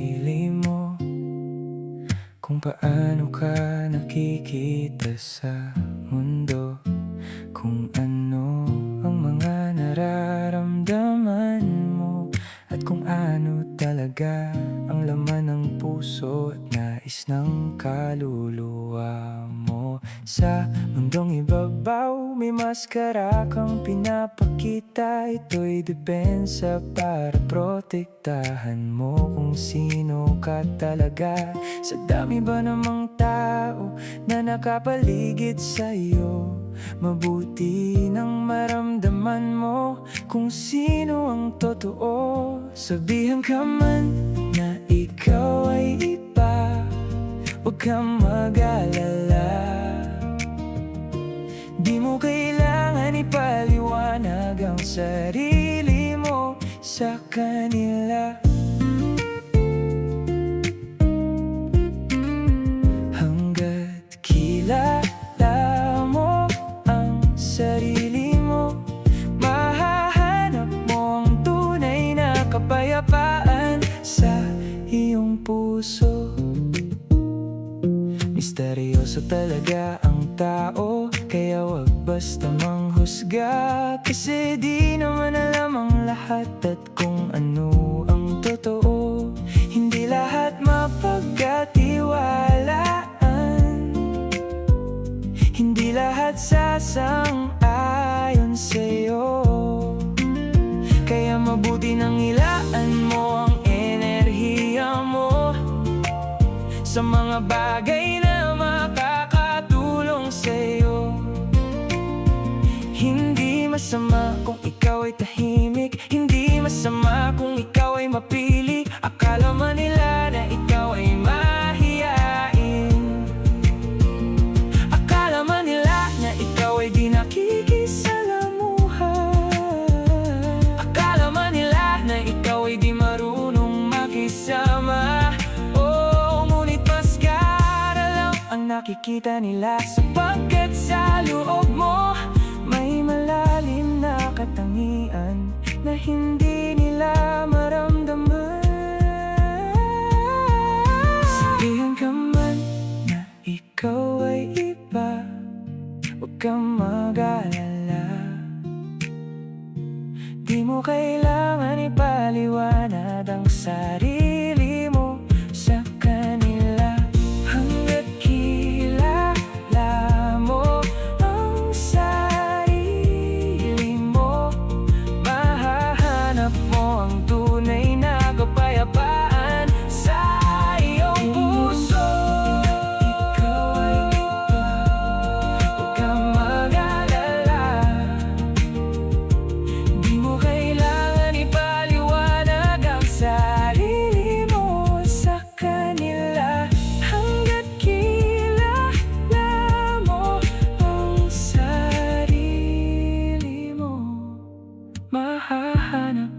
sarili mo, kung paano ka nakikita sa mundo, kung ano ang mga nararamdaman mo, at kung ano talaga ang laman ng puso at nais ng kaluluwa mo. Sa mundong ibabaw, may maskara kang pinapakita. Ito'y depensa para protektahan mo kung sino ka talaga. Sa dami ba namang tao na nakapaligid sa'yo, mabuti nang maramdaman mo kung sino ang totoo. Sabihan ka man na ikaw ay iba, huwag kang mag-alala. Di mo kailangan ipaliwanag ang sarili mo sa kanila. Hanggat kilala mo ang sarili mo, mahahanap mo ang tunay na kapayapaan sa iyong puso. Misteryoso talaga ang tao, kaya wag basta manghusga. Kasi di naman alam ang lahat at kung ano ang totoo. Hindi lahat mapagkatiwalaan, hindi lahat sasang-ayon sa'yo. Kaya mabuti nang ilaan mo ang enerhiya mo sa mga bagay na makakatulong sa'yo. Hindi masama kung ikaw ay tahimik, hindi masama kung ikaw ay mapili. Akala man nila na ikaw ay mahiyain, akala man nila na ikaw ay di nakikisalamuha, akala man nila na ikaw ay di marunong makisama. Ang nakikita nila sapagkat sa loob mo may malalim na katangian na hindi nila maramdaman. Sabihan ka man na ikaw ay iba, huwag kang mag-alala. Di mo kailangan ipaliwanag ang sarili mo sa kanila. Hanggat kilala mo ang sarili mo, mahahanap mo ang tunay na kapayapaan sa iyong puso. Ikaw ay iba, huwag kang mag-alala. Di mo kailangan ipaliwanag ang sarili mo sa kanila. Hanggat kilala mo ang sarili mo, mahahanap